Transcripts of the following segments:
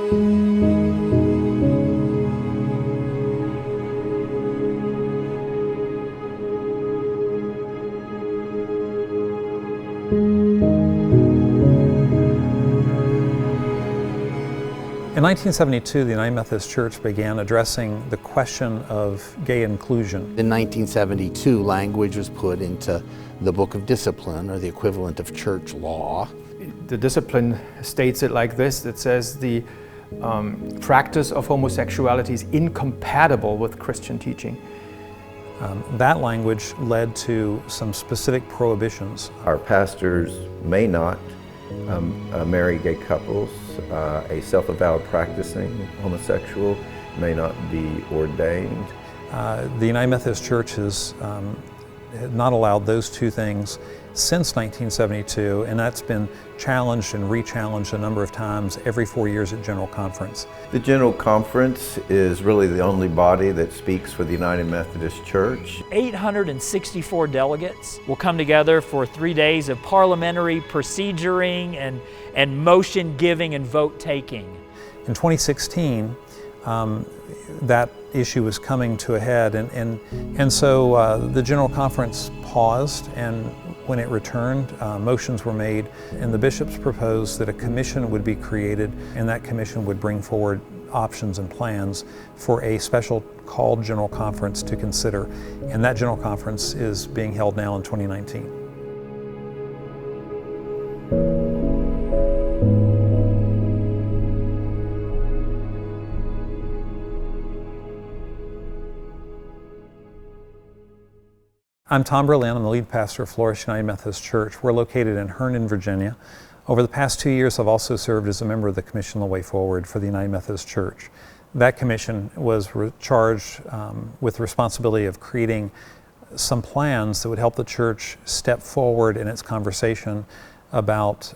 In 1972, the United Methodist Church began addressing the question of gay inclusion. In 1972, language was put into the Book of Discipline, or the equivalent of church law. The discipline states it like this: it says the practice of homosexuality is incompatible with Christian teaching. That language led to some specific prohibitions. Our pastors may not marry gay couples. A self-avowed practicing homosexual may not be ordained. The United Methodist Church has not allowed those two things since 1972, and that's been challenged and re-challenged a number of times every 4 years at General Conference. The General Conference is really the only body that speaks for the United Methodist Church. 864 delegates will come together for 3 days of parliamentary proceduring and motion giving and vote taking. In 2016, that issue was coming to a head, and so the General Conference paused, and when it returned, motions were made, and the bishops proposed that a commission would be created, and that commission would bring forward options and plans for a special called General Conference to consider, and that General Conference is being held now in 2019. I'm Tom Berlin. I'm the lead pastor of Flourish United Methodist Church. We're located in Herndon, Virginia. Over the past 2 years, I've also served as a member of the Commission on the Way Forward for the United Methodist Church. That commission was charged with the responsibility of creating some plans that would help the church step forward in its conversation about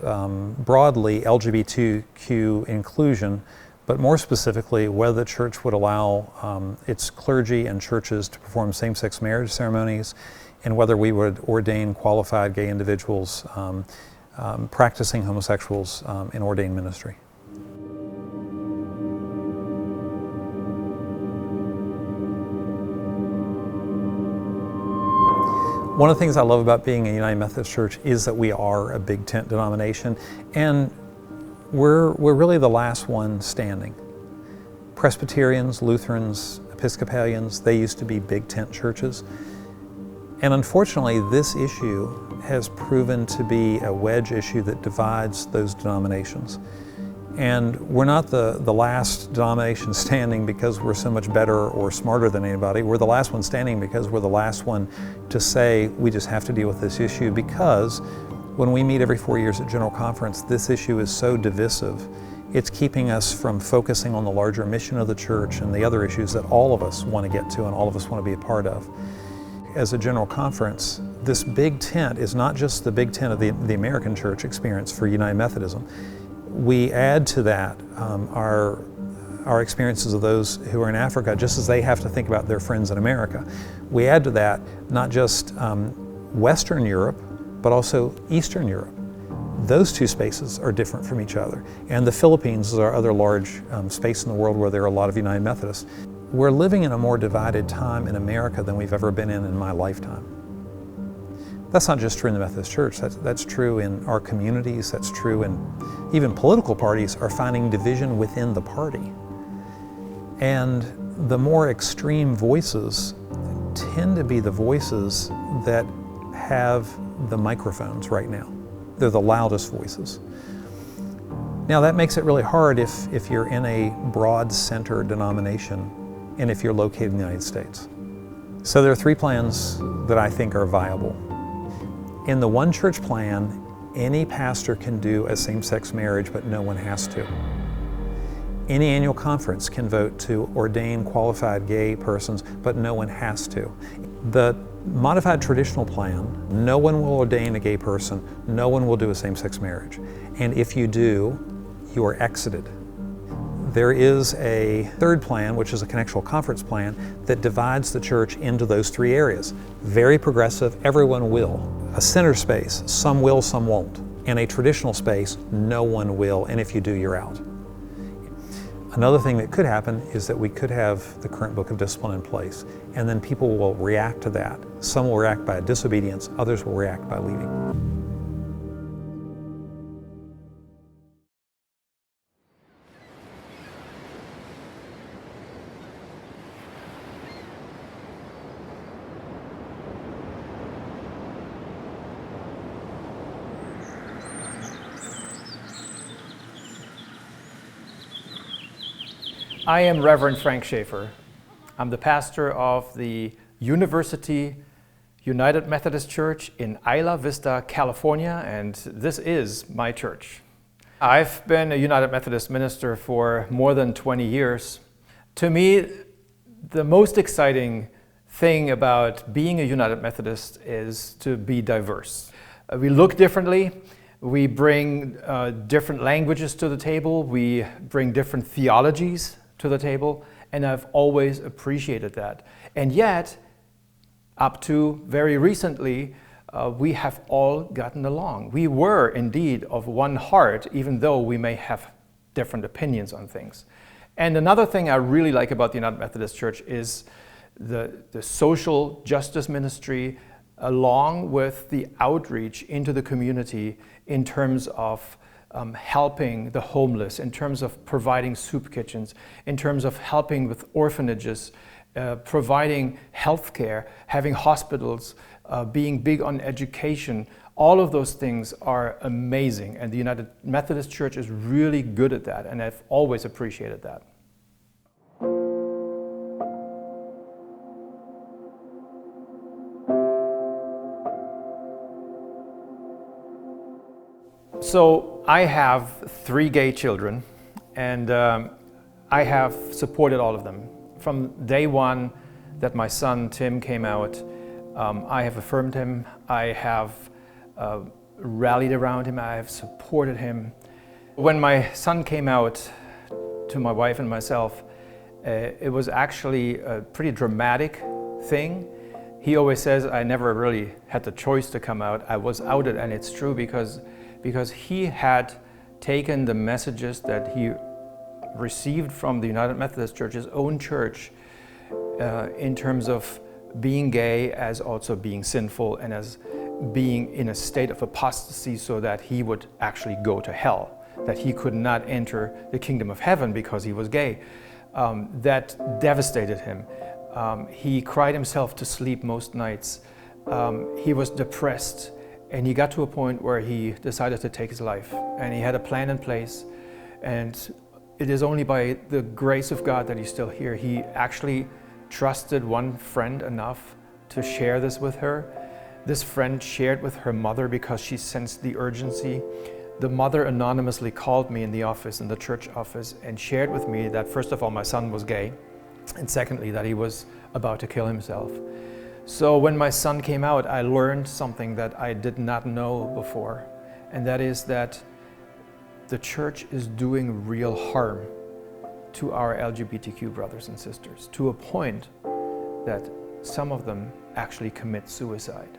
broadly LGBTQ inclusion, but more specifically whether the church would allow its clergy and churches to perform same-sex marriage ceremonies, and whether we would ordain qualified gay individuals practicing homosexuals in ordained ministry. One of the things I love about being a United Methodist Church is that we are a big tent denomination, and we're really the last one standing. Presbyterians, Lutherans, Episcopalians, they used to be big tent churches. And unfortunately, this issue has proven to be a wedge issue that divides those denominations. And we're not the last denomination standing because we're so much better or smarter than anybody. We're the last one standing because we're the last one to say we just have to deal with this issue, because when we meet every 4 years at General Conference, this issue is so divisive. It's keeping us from focusing on the larger mission of the church and the other issues that all of us want to get to and all of us want to be a part of. As a General Conference, this big tent is not just the big tent of the American church experience for United Methodism. We add to that our experiences of those who are in Africa, just as they have to think about their friends in America. We add to that not just Western Europe, but also Eastern Europe. Those two spaces are different from each other. And the Philippines is our other large space in the world where there are a lot of United Methodists. We're living in a more divided time in America than we've ever been in my lifetime. That's not just true in the Methodist Church, that's true in our communities, that's true in even political parties are finding division within the party. And the more extreme voices tend to be the voices that have the microphones right now. They're the loudest voices. Now that makes it really hard if you're in a broad center denomination and if you're located in the United States. So there are 3 plans that I think are viable. In the one church plan, any pastor can do a same-sex marriage, but no one has to. Any annual conference can vote to ordain qualified gay persons, but no one has to. The modified traditional plan, no one will ordain a gay person, no one will do a same-sex marriage. And if you do, you are exited. There is a third plan, which is a connectional conference plan, that divides the church into those 3 areas. Very progressive, everyone will. A center space, some will, some won't. And a traditional space, no one will, and if you do, you're out. Another thing that could happen is that we could have the current book of discipline in place, and then people will react to that. Some will react by disobedience, others will react by leaving. I am Reverend Frank Schaefer. I'm the pastor of the United Methodist Church in Isla Vista, California, and this is my church. I've been a United Methodist minister for more than 20 years. To me, the most exciting thing about being a United Methodist is to be diverse. We look differently. We bring different languages to the table. We bring different theologies to the table, and I've always appreciated that. And yet, up to very recently, we have all gotten along. We were indeed of one heart, even though we may have different opinions on things. And another thing I really like about the United Methodist Church is the social justice ministry, along with the outreach into the community in terms of helping the homeless, in terms of providing soup kitchens, in terms of helping with orphanages, providing health care, having hospitals, being big on education. All of those things are amazing, and the United Methodist Church is really good at that, and I've always appreciated that. So I have 3 gay children, and I have supported all of them. From day one that my son Tim came out, I have affirmed him, I have rallied around him, I have supported him. When my son came out to my wife and myself, it was actually a pretty dramatic thing. He always says I never really had the choice to come out. I was outed, and it's true because he had taken the messages that he received from the United Methodist Church, his own church, in terms of being gay as also being sinful and as being in a state of apostasy, so that he would actually go to hell, that he could not enter the kingdom of heaven because he was gay. That devastated him. He cried himself to sleep most nights. He was depressed. And he got to a point where he decided to take his life, and he had a plan in place, and it is only by the grace of God that he's still here. He actually trusted one friend enough to share this with her. This friend shared with her mother because she sensed the urgency. The mother anonymously called me in the office, in the church office, and shared with me that first of all my son was gay, and secondly that he was about to kill himself. So when my son came out, I learned something that I did not know before, and that is that the church is doing real harm to our LGBTQ brothers and sisters, to a point that some of them actually commit suicide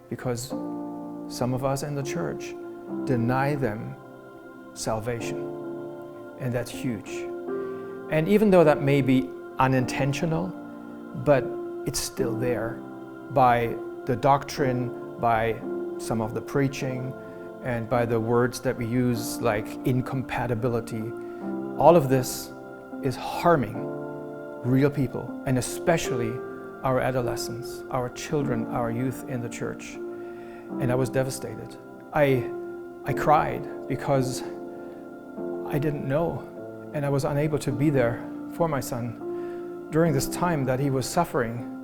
because some of us in the church deny them salvation, and that's huge. And even though that may be unintentional, but it's still there by the doctrine, by some of the preaching, and by the words that we use like incompatibility. All of this is harming real people, and especially our adolescents, our children, our youth in the church. And I was devastated. I cried because I didn't know, and I was unable to be there for my son during this time that he was suffering,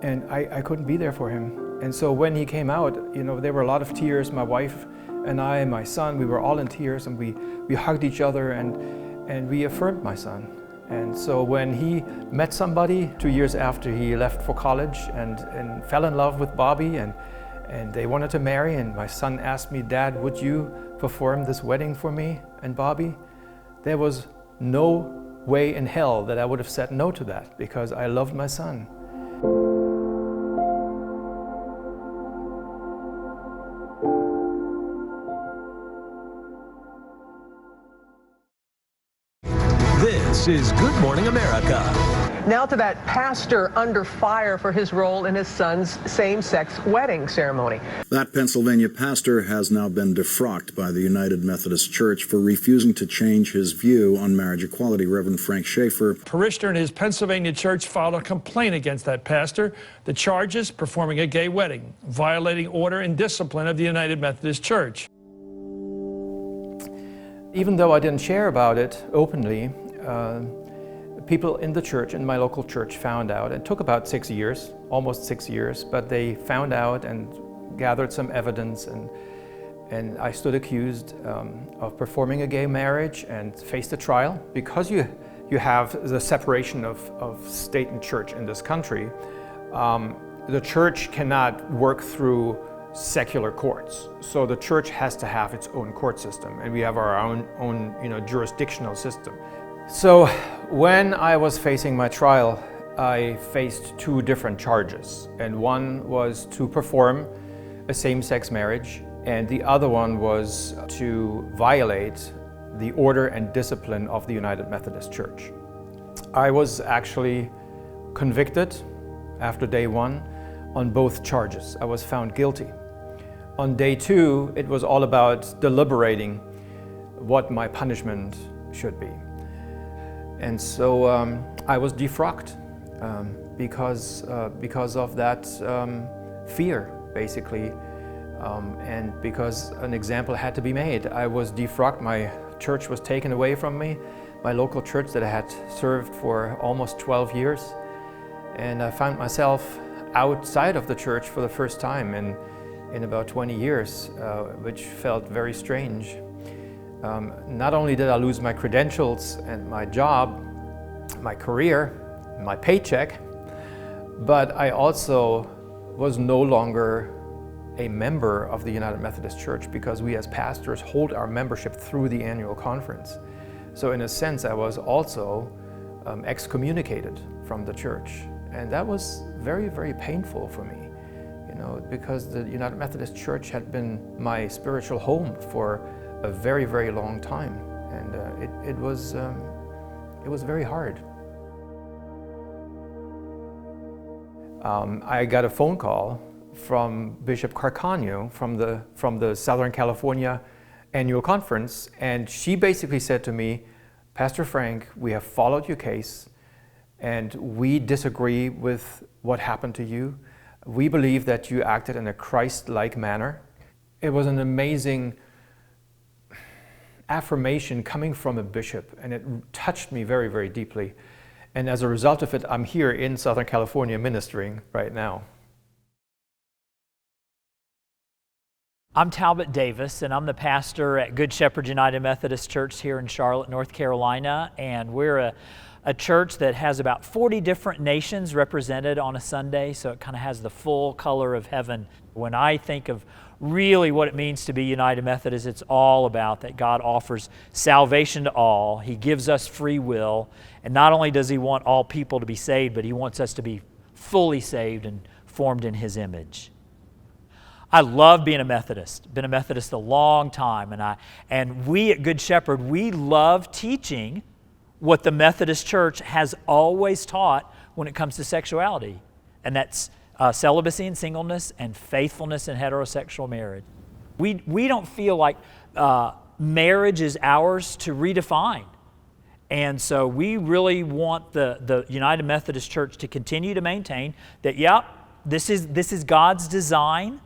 and I couldn't be there for him. And so when he came out, there were a lot of tears. My wife and I and my son, we were all in tears, and we hugged each other, and we affirmed my son. And so when he met somebody 2 years after he left for college and fell in love with Bobby, and they wanted to marry, and my son asked me, "Dad, would you perform this wedding for me and Bobby?" There was no way in hell that I would have said no to that, because I loved my son. This is Good Morning America. Now to that pastor under fire for his role in his son's same-sex wedding ceremony. That Pennsylvania pastor has now been defrocked by the United Methodist Church for refusing to change his view on marriage equality. Reverend Frank Schaefer. Parishioner in his Pennsylvania church filed a complaint against that pastor. The charges: performing a gay wedding, violating order and discipline of the United Methodist Church. Even though I didn't share about it openly, people in the church, in my local church, found out. It took about 6 years, almost 6 years, but they found out and gathered some evidence, and I stood accused of performing a gay marriage and faced a trial. Because you have the separation of state and church in this country, the church cannot work through secular courts. So the church has to have its own court system, and we have our own jurisdictional system. So when I was facing my trial, I faced 2 different charges, and one was to perform a same-sex marriage, and the other one was to violate the order and discipline of the United Methodist Church. I was actually convicted after day 1 on both charges. I was found guilty. On day 2, it was all about deliberating what my punishment should be. And so I was defrocked because of that fear, basically, and because an example had to be made. I was defrocked. My church was taken away from me, my local church that I had served for almost 12 years, and I found myself outside of the church for the first time in about 20 years, which felt very strange. Not only did I lose my credentials and my job, my career, my paycheck, but I also was no longer a member of the United Methodist Church, because we as pastors hold our membership through the annual conference. So in a sense, I was also excommunicated from the church. And that was very, very painful for me, because the United Methodist Church had been my spiritual home for a very, very long time, and it was very hard. I got a phone call from Bishop Carcano from the Southern California annual conference, and she basically said to me, "Pastor Frank, we have followed your case, and we disagree with what happened to you. We believe that you acted in a Christ-like manner." It was an amazing affirmation coming from a bishop, and it touched me very, very deeply. And as a result of it, I'm here in Southern California ministering right now. I'm Talbot Davis, and I'm the pastor at Good Shepherd United Methodist Church here in Charlotte, North Carolina, and we're a church that has about 40 different nations represented on a Sunday, so it kind of has the full color of heaven. When I think of really what it means to be United Methodist, it's all about that God offers salvation to all. He gives us free will, and not only does He want all people to be saved, but He wants us to be fully saved and formed in His image. I love being a Methodist. Been a Methodist a long time, and we at Good Shepherd, we love teaching what the Methodist Church has always taught when it comes to sexuality, and that's celibacy and singleness and faithfulness in heterosexual marriage. We don't feel like marriage is ours to redefine, and so we really want the United Methodist Church to continue to maintain that, this is God's design,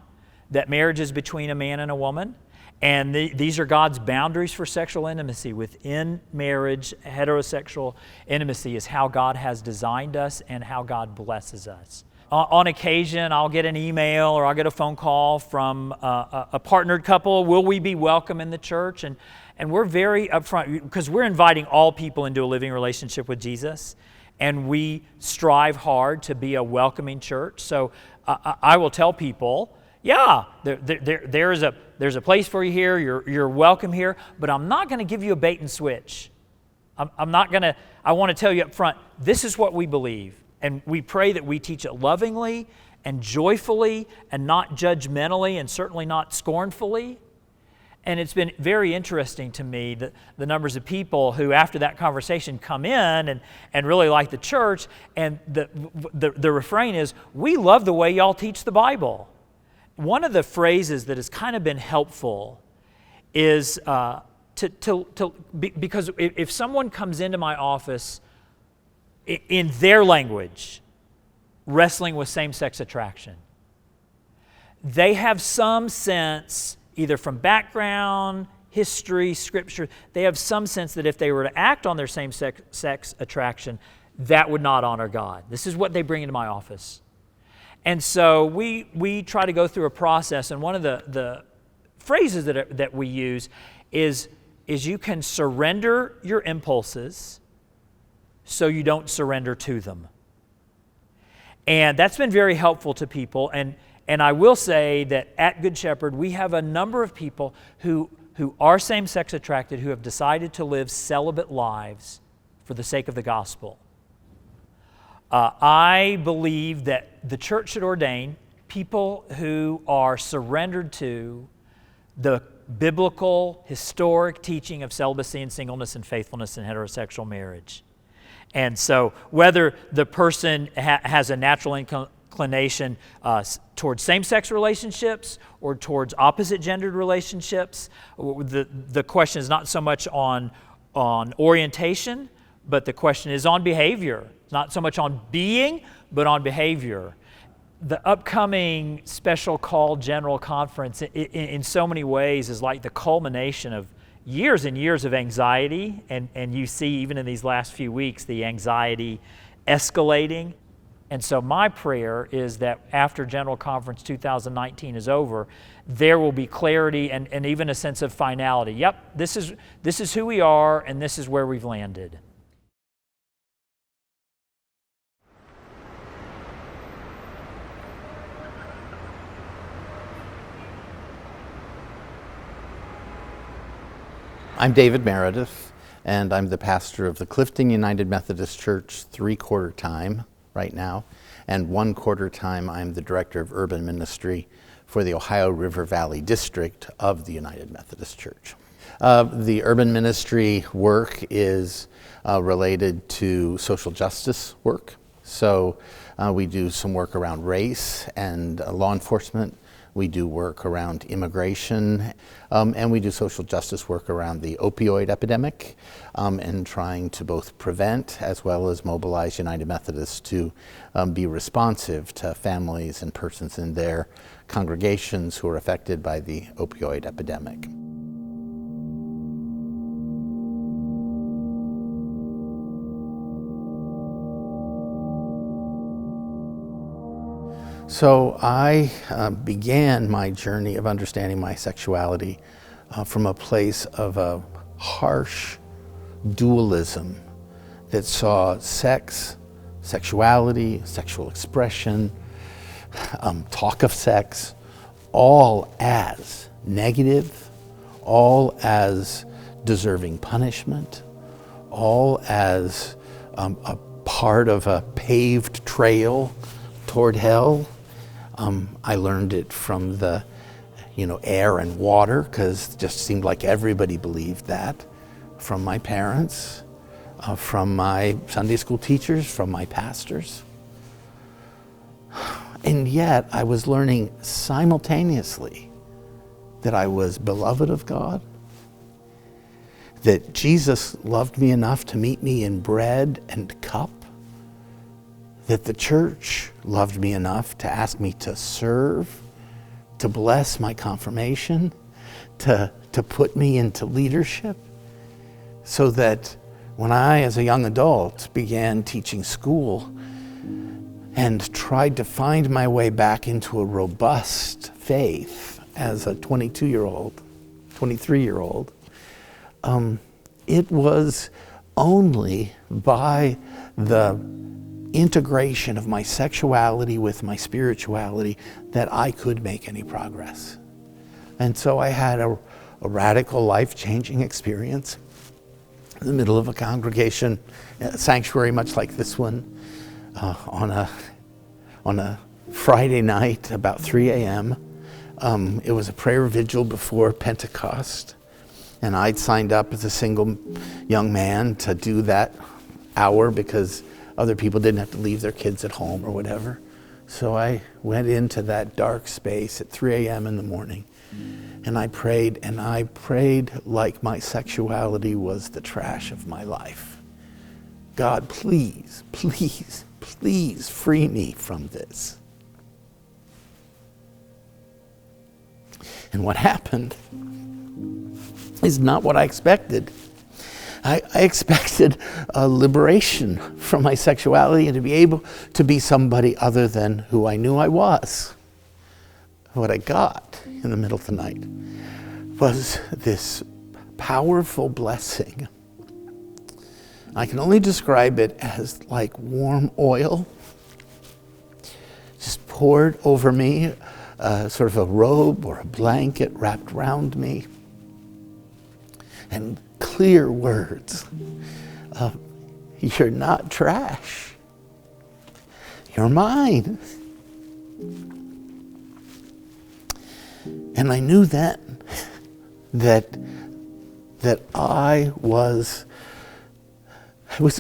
that marriage is between a man and a woman, and these are God's boundaries for sexual intimacy. Within marriage, heterosexual intimacy is how God has designed us and how God blesses us. On occasion, I'll get an email or I'll get a phone call from a partnered couple. Will we be welcome in the church? And we're very upfront, because we're inviting all people into a living relationship with Jesus, and we strive hard to be a welcoming church. So I will tell people, there's a place for you here. You're welcome here, but I'm not going to give you a bait and switch. I want to tell you up front, this is what we believe, and we pray that we teach it lovingly and joyfully and not judgmentally and certainly not scornfully. And it's been very interesting to me that the numbers of people who after that conversation come in and really like the church, and the refrain is, we love the way y'all teach the Bible. One of the phrases that has kind of been helpful is because if someone comes into my office in their language, wrestling with same-sex attraction, they have some sense, either from background, history, scripture, they have some sense that if they were to act on their same-sex attraction, that would not honor God. This is what they bring into my office. And so we try to go through a process, and one of the phrases that we use is you can surrender your impulses so you don't surrender to them. And that's been very helpful to people. And I will say that at Good Shepherd, we have a number of people who are same-sex attracted, who have decided to live celibate lives for the sake of the gospel. I believe that the church should ordain people who are surrendered to the biblical, historic teaching of celibacy and singleness and faithfulness in heterosexual marriage. And so whether the person has a natural inclination towards same-sex relationships or towards opposite-gendered relationships, the question is not so much on orientation, but the question is on behavior. Not so much on being, but on behavior. The upcoming special call general conference in so many ways is like the culmination of years and years of anxiety, and you see even in these last few weeks the anxiety escalating. And so my prayer is that after General Conference 2019 is over, there will be clarity and even a sense of finality. Yep, this is who we are, and this is where we've landed. I'm David Meredith, and I'm the pastor of the Clifton United Methodist Church 3/4 time right now, and 1/4 time I'm the director of urban ministry for the Ohio River Valley District of the United Methodist Church. The urban ministry work is related to social justice work. So we do some work around race and law enforcement. We do work around immigration, and we do social justice work around the opioid epidemic, and trying to both prevent as well as mobilize United Methodists to be responsive to families and persons in their congregations who are affected by the opioid epidemic. So I began my journey of understanding my sexuality from a place of a harsh dualism that saw sex, sexuality, sexual expression, talk of sex, all as negative, all as deserving punishment, all as a part of a paved trail toward hell. I learned it from the, air and water, because it just seemed like everybody believed that, from my parents, from my Sunday school teachers, from my pastors. And yet I was learning simultaneously that I was beloved of God, that Jesus loved me enough to meet me in bread and cup, that the church loved me enough to ask me to serve, to bless my confirmation, to put me into leadership, so that when I, as a young adult, began teaching school and tried to find my way back into a robust faith as a 22-year-old, 23-year-old, it was only by the integration of my sexuality with my spirituality that I could make any progress. And so I had a radical, life-changing experience in the middle of a congregation, a sanctuary much like this one, on a Friday night about 3 a.m. It was a prayer vigil before Pentecost, and I'd signed up as a single young man to do that hour because other people didn't have to leave their kids at home or whatever. So I went into that dark space at 3 a.m. in the morning, and I prayed like my sexuality was the trash of my life. God, please, please, please free me from this. And what happened is not what I expected. I expected a liberation from my sexuality and to be able to be somebody other than who I knew I was. What I got in the middle of the night was this powerful blessing. I can only describe it as like warm oil just poured over me, sort of a robe or a blanket wrapped around me, and clear words of, you're not trash, you're mine. And I knew then that I was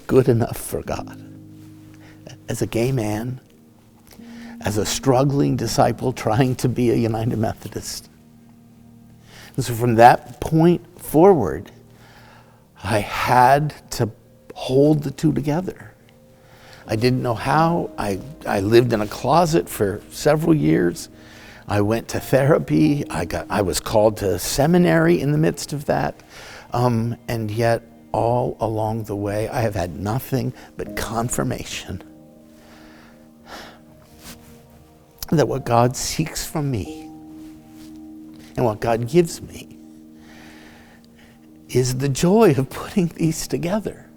good enough for God. As a gay man, as a struggling disciple trying to be a United Methodist. And so from that point forward, I had to hold the two together. I didn't know how. I lived in a closet for several years. I went to therapy. I was called to seminary in the midst of that. And yet, all along the way, I have had nothing but confirmation that what God seeks from me and what God gives me is the joy of putting these together.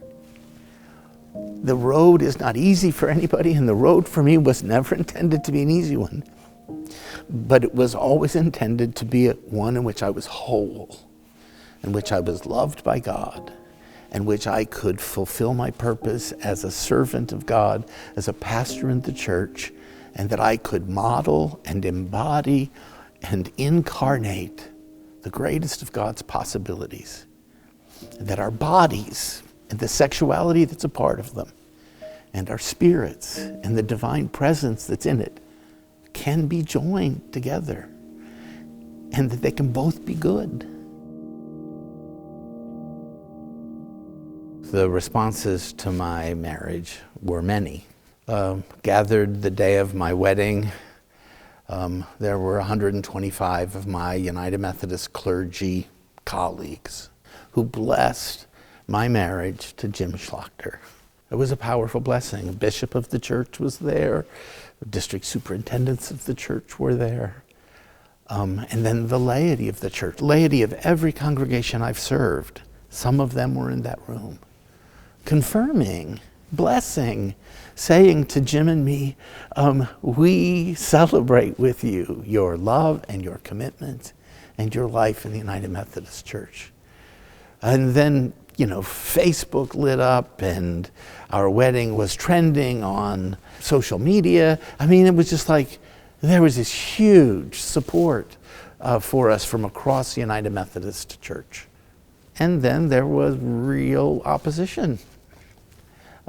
The road is not easy for anybody, and the road for me was never intended to be an easy one. But it was always intended to be one in which I was whole, in which I was loved by God, in which I could fulfill my purpose as a servant of God, as a pastor in the church, and that I could model and embody and incarnate the greatest of God's possibilities. And that our bodies and the sexuality that's a part of them, and our spirits and the divine presence that's in it, can be joined together, and that they can both be good. The responses to my marriage were many. Gathered the day of my wedding, there were 125 of my United Methodist clergy colleagues who blessed my marriage to Jim Schlachter. It was a powerful blessing. A bishop of the church was there. District superintendents of the church were there. And then the laity of the church, laity of every congregation I've served, some of them were in that room, confirming, blessing, saying to Jim and me, we celebrate with you your love and your commitment and your life in the United Methodist Church. And then, Facebook lit up and our wedding was trending on social media. I mean, it was just like, there was this huge support for us from across the United Methodist Church. And then there was real opposition.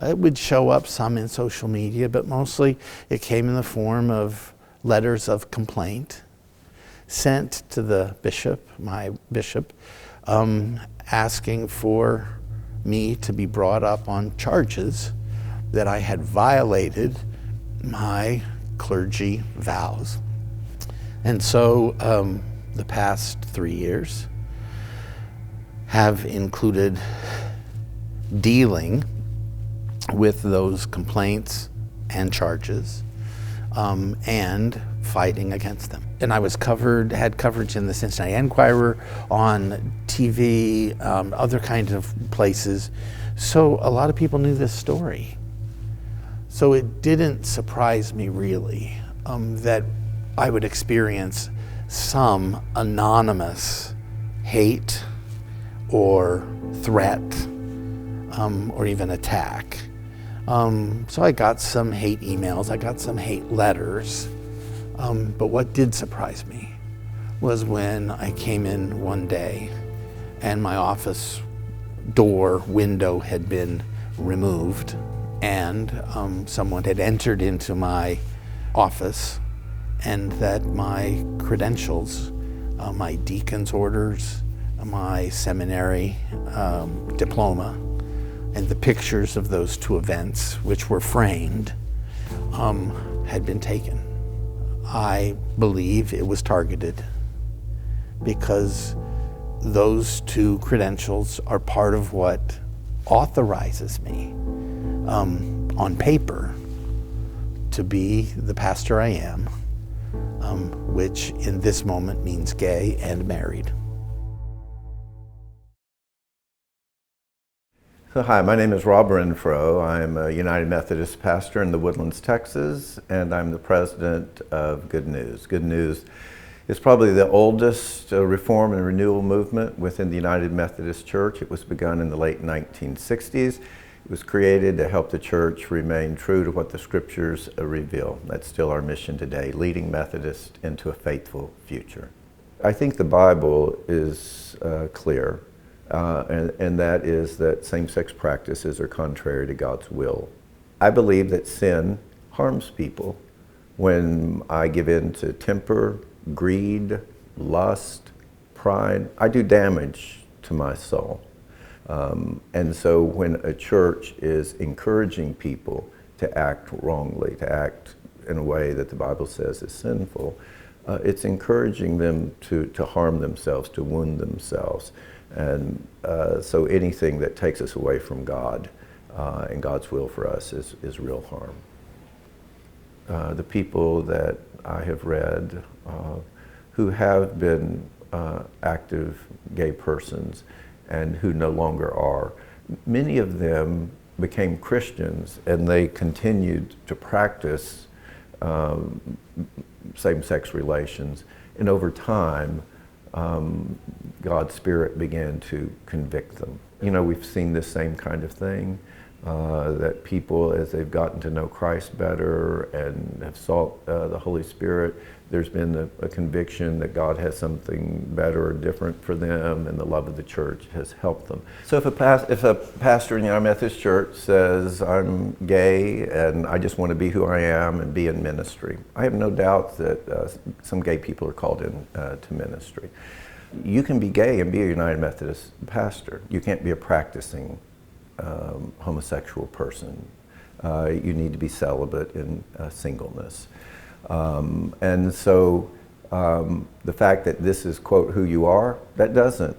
It would show up some in social media, but mostly it came in the form of letters of complaint sent to the bishop, my bishop, asking for me to be brought up on charges that I had violated my clergy vows. And so the past 3 years have included dealing with those complaints and charges and fighting against them. And I was had coverage in the Cincinnati Enquirer, on TV, other kinds of places. So a lot of people knew this story. So it didn't surprise me really that I would experience some anonymous hate or threat or even attack. So I got some hate emails, I got some hate letters. But what did surprise me was when I came in one day and my office window had been removed, and someone had entered into my office, and that my credentials, my deacon's orders, my seminary diploma, and the pictures of those two events, which were framed, had been taken. I believe it was targeted because those two credentials are part of what authorizes me on paper to be the pastor I am, which in this moment means gay and married. So hi, my name is Rob Renfoe. I'm a United Methodist pastor in the Woodlands, Texas, and I'm the president of Good News. Good News is probably the oldest reform and renewal movement within the United Methodist Church. It was begun in the late 1960s. It was created to help the church remain true to what the scriptures reveal. That's still our mission today, leading Methodists into a faithful future. I think the Bible is clear. And that is that same-sex practices are contrary to God's will. I believe that sin harms people when I give in to temper, greed, lust, pride. I do damage to my soul. And so when a church is encouraging people to act wrongly, to act in a way that the Bible says is sinful, it's encouraging them to harm themselves, to wound themselves. And so anything that takes us away from God and God's will for us is real harm. The people that I have read who have been active gay persons and who no longer are, many of them became Christians and they continued to practice same-sex relations. And over time, God's Spirit began to convict them. You know, we've seen this same kind of thing, that people, as they've gotten to know Christ better and have sought the Holy Spirit, there's been a conviction that God has something better or different for them, and the love of the church has helped them. So if a pastor in the United Methodist Church says, I'm gay and I just want to be who I am and be in ministry, I have no doubt that some gay people are called in to ministry. You can be gay and be a United Methodist pastor. You can't be a practicing homosexual person. You need to be celibate in singleness. And so the fact that this is, quote, who you are, that doesn't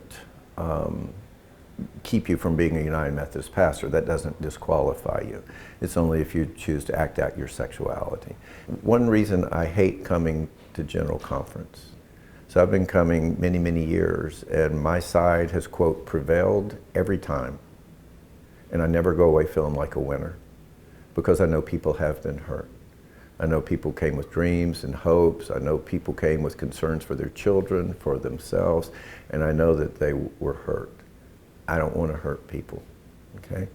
keep you from being a United Methodist pastor. That doesn't disqualify you. It's only if you choose to act out your sexuality. One reason I hate coming to General Conference. So I've been coming many, many years, and my side has, quote, prevailed every time. And I never go away feeling like a winner, because I know people have been hurt. I know people came with dreams and hopes. I know people came with concerns for their children, for themselves, and I know that they were hurt. I don't want to hurt people, okay?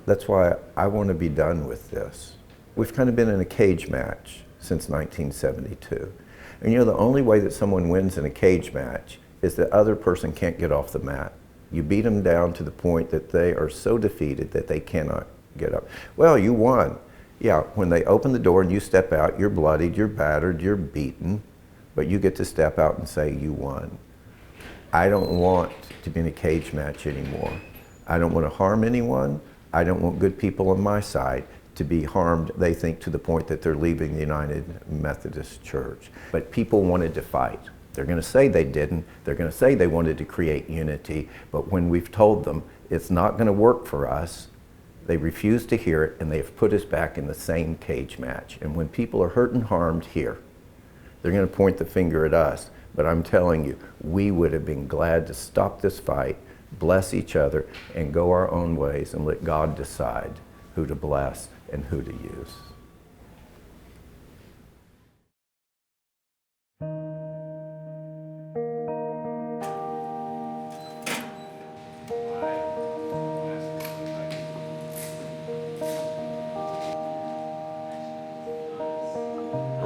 That's why I want to be done with this. We've kind of been in a cage match since 1972. And you know, the only way that someone wins in a cage match is the other person can't get off the mat. You beat them down to the point that they are so defeated that they cannot get up. Well, you won. Yeah, when they open the door and you step out, you're bloodied, you're battered, you're beaten, but you get to step out and say you won. I don't want to be in a cage match anymore. I don't want to harm anyone. I don't want good people on my side to be harmed, they think, to the point that they're leaving the United Methodist Church. But people wanted to fight. They're going to say they didn't. They're going to say they wanted to create unity, but when we've told them it's not going to work for us, they refuse to hear it, and they've put us back in the same cage match. And when people are hurt and harmed here, they're going to point the finger at us. But I'm telling you, we would have been glad to stop this fight, bless each other, and go our own ways and let God decide who to bless and who to use.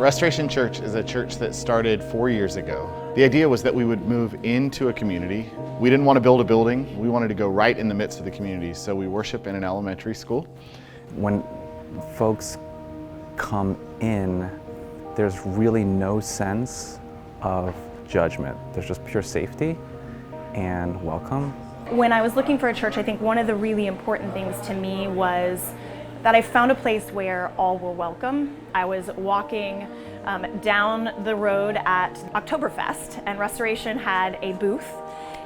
Restoration Church is a church that started 4 years ago. The idea was that we would move into a community. We didn't want to build a building. We wanted to go right in the midst of the community. So we worship in an elementary school. When folks come in, there's really no sense of judgment. There's just pure safety and welcome. When I was looking for a church, I think one of the really important things to me was that I found a place where all were welcome. I was walking down the road at Oktoberfest, and Restoration had a booth,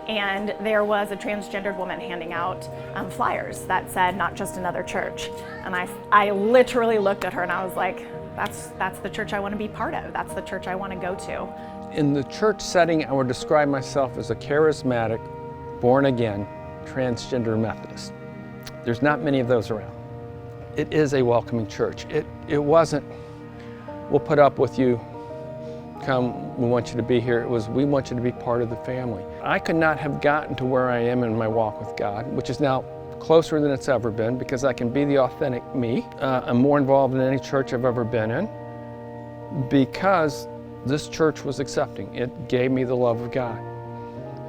and there was a transgendered woman handing out flyers that said, "Not just another church." And I literally looked at her and I was like, that's the church I want to be part of. That's the church I want to go to. In the church setting, I would describe myself as a charismatic, born-again, transgender Methodist. There's not many of those around. It is a welcoming church. It wasn't, we'll put up with you, come, we want you to be here. It was, we want you to be part of the family. I could not have gotten to where I am in my walk with God, which is now closer than it's ever been, because I can be the authentic me. I'm more involved in any church I've ever been in, because this church was accepting. It gave me the love of God.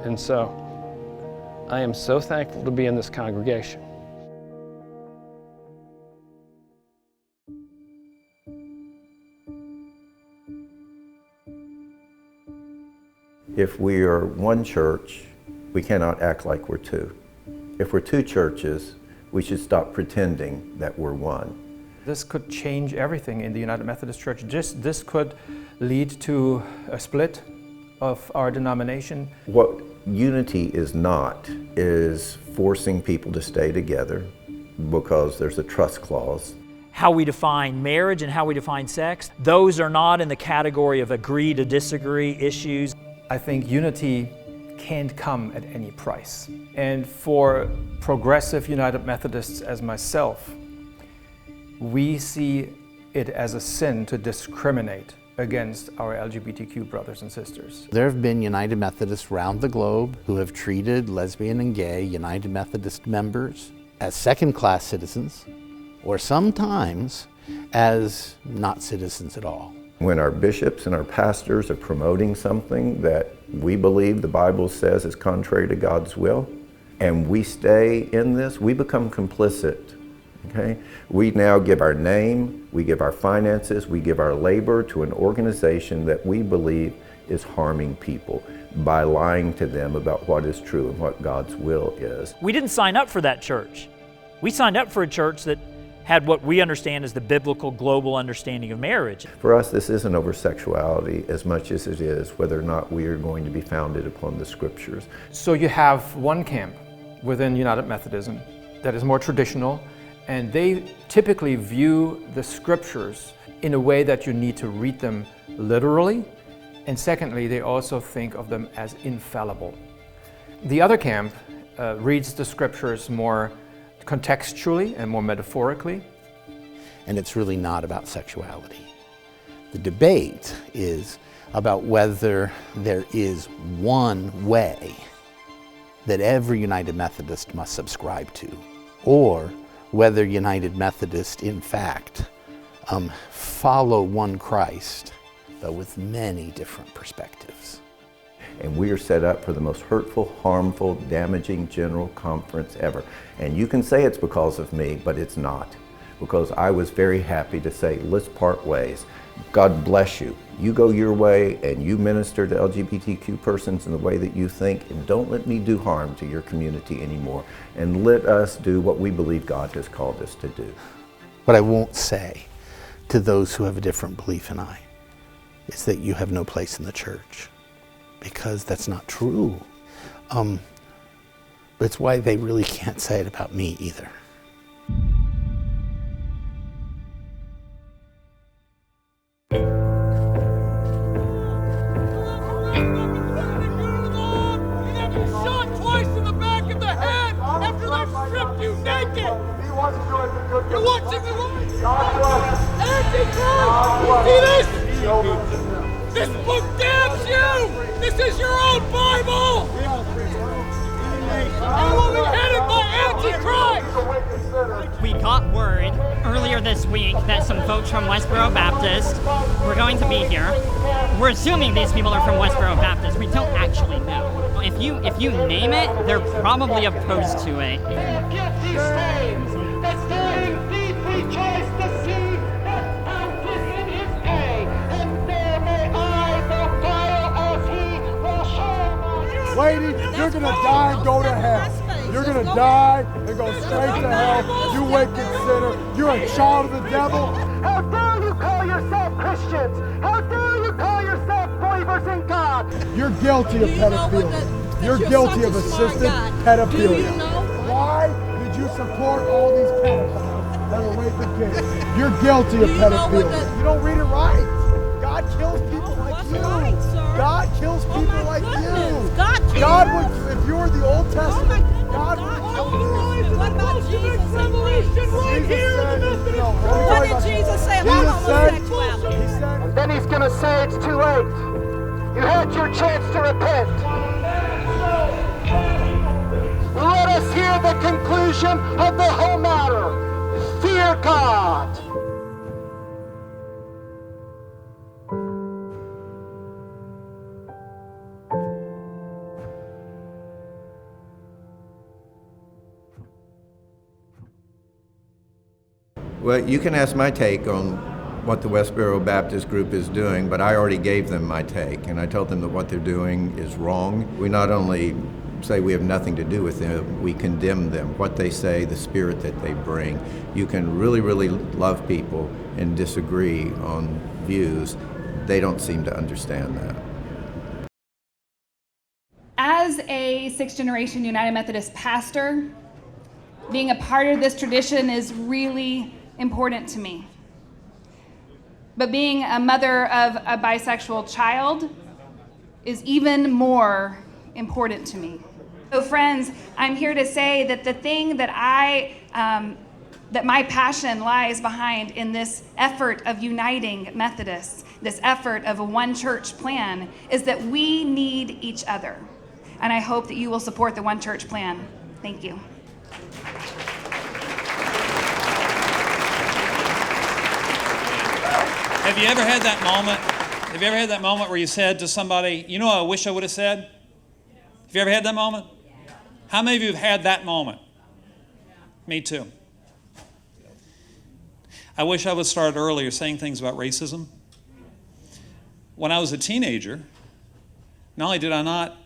And so, I am so thankful to be in this congregation. If we are one church, we cannot act like we're two. If we're two churches, we should stop pretending that we're one. This could change everything in the United Methodist Church. This could lead to a split of our denomination. What unity is not is forcing people to stay together because there's a trust clause. How we define marriage and how we define sex, those are not in the category of agree to disagree issues. I think unity can't come at any price. And for progressive United Methodists as myself, we see it as a sin to discriminate against our LGBTQ brothers and sisters. There have been United Methodists around the globe who have treated lesbian and gay United Methodist members as second-class citizens, or sometimes as not citizens at all. When our bishops and our pastors are promoting something that we believe the Bible says is contrary to God's will, and we stay in this, we become complicit. Okay? We now give our name, we give our finances, we give our labor to an organization that we believe is harming people by lying to them about what is true and what God's will is. We didn't sign up for that church. We signed up for a church that had what we understand as the biblical global understanding of marriage. For us, this isn't over sexuality as much as it is whether or not we are going to be founded upon the scriptures. So you have one camp within United Methodism that is more traditional, and they typically view the scriptures in a way that you need to read them literally, and secondly, they also think of them as infallible. The other camp reads the scriptures more contextually and more metaphorically. And it's really not about sexuality. The debate is about whether there is one way that every United Methodist must subscribe to, or whether United Methodists, in fact, follow one Christ, but with many different perspectives. And we are set up for the most hurtful, harmful, damaging general conference ever. And you can say it's because of me, but it's not. Because I was very happy to say, let's part ways. God bless you. You go your way and you minister to LGBTQ persons in the way that you think, and don't let me do harm to your community anymore. And let us do what we believe God has called us to do. What I won't say to those who have a different belief than I is that you have no place in the church, because that's not true. But it's why they really can't say it about me either. You're watching the right! Antichrist! See this? This book damns you! This is your own Bible! You will be headed by Antichrist! We got got word earlier this week that some folks from Westboro Baptist were going to be here. We're assuming these people are from Westboro Baptist. We don't actually know. If you name it, they're probably opposed to it. Lady, you're gonna die and go to hell. You're gonna die and go straight to hell. You wicked sinner. You're a child of the devil. How dare you call yourself Christians? How dare you call yourself believers in God? You're guilty of pedophilia. You're guilty of assisted pedophilia. Why did you support all these pedophiles that are raping kids? You're guilty of pedophilia. You don't read it right. God kills people like you. God kills people like you. God would, if you were the Old Testament, God would kill you. What about Jesus? What did Jesus say about homosexuality? And then he's going to say it's too late. You had your chance to repent. Let us hear the conclusion of the whole matter. Fear God. Well, you can ask my take on what the Westboro Baptist group is doing, but I already gave them my take, and I told them that what they're doing is wrong. We not only say we have nothing to do with them, we condemn them. What they say, the spirit that they bring. You can really, really love people and disagree on views. They don't seem to understand that. As a sixth-generation United Methodist pastor, being a part of this tradition is really important to me. But being a mother of a bisexual child is even more important to me. So friends, I'm here to say that the thing that that my passion lies behind in this effort of uniting Methodists, this effort of a one church plan, is that we need each other. And I hope that you will support the one church plan. Thank you. Have you ever had that moment? Have you ever had that moment where you said to somebody, you know what I wish I would have said? Have you ever had that moment? How many of you have had that moment? Me too. I wish I would have started earlier saying things about racism. When I was a teenager, not only did I not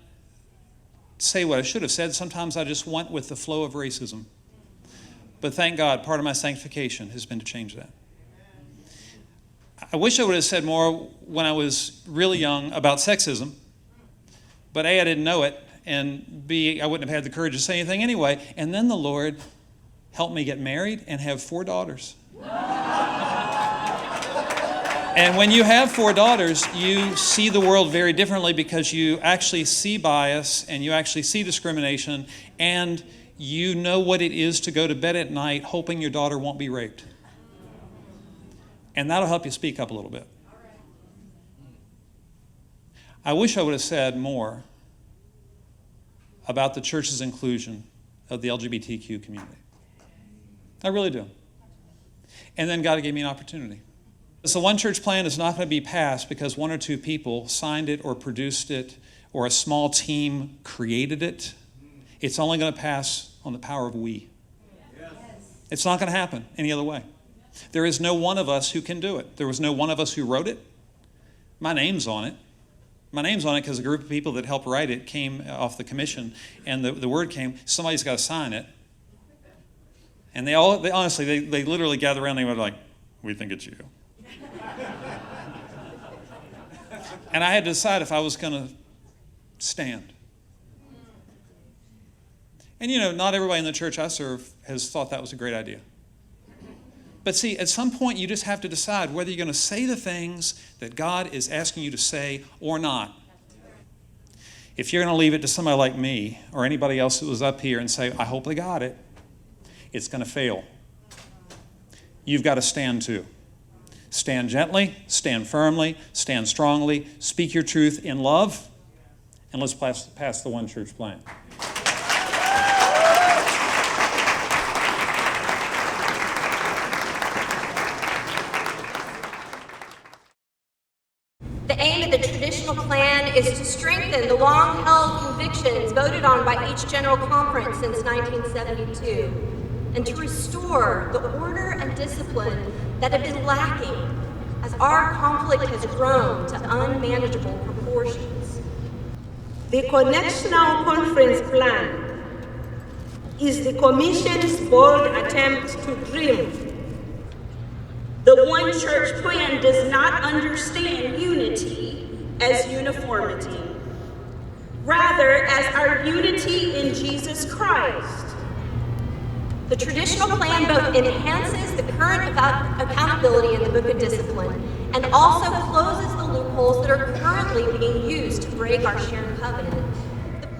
say what I should have said, sometimes I just went with the flow of racism. But thank God, part of my sanctification has been to change that. I wish I would have said more when I was really young about sexism, but A, I didn't know it, and B, I wouldn't have had the courage to say anything anyway. And then the Lord helped me get married and have 4 daughters. And when you have 4 daughters, you see the world very differently because you actually see bias and you actually see discrimination, and you know what it is to go to bed at night hoping your daughter won't be raped. And that'll help you speak up a little bit. I wish I would have said more about the church's inclusion of the LGBTQ community. I really do. And then God gave me an opportunity. So one church plan is not going to be passed because 1 or 2 people signed it or produced it or a small team created it. It's only going to pass on the power of we. It's not going to happen any other way. There is no one of us who can do it. There was no one of us who wrote it. My name's on it. My name's on it because a group of people that helped write it came off the commission, and the word came, somebody's got to sign it. And they honestly literally gathered around and they were like, we think it's you. And I had to decide if I was going to stand. And you know, not everybody in the church I serve has thought that was a great idea. But see, at some point you just have to decide whether you're going to say the things that God is asking you to say or not. If you're going to leave it to somebody like me or anybody else that was up here and say, I hope they got it, it's going to fail. You've got to stand too. Stand gently, stand firmly, stand strongly, speak your truth in love, and let's pass the one church plan. is to strengthen the long-held convictions voted on by each General Conference since 1972, and to restore the order and discipline that have been lacking as our conflict has grown to unmanageable proportions. The Connectional Conference Plan is the Commission's bold attempt to dream. The One Church Plan does not understand unity as uniformity, rather as our unity in Jesus Christ. The traditional plan both enhances the current accountability in the Book of Discipline and also closes the loopholes that are currently being used to break our shared covenant.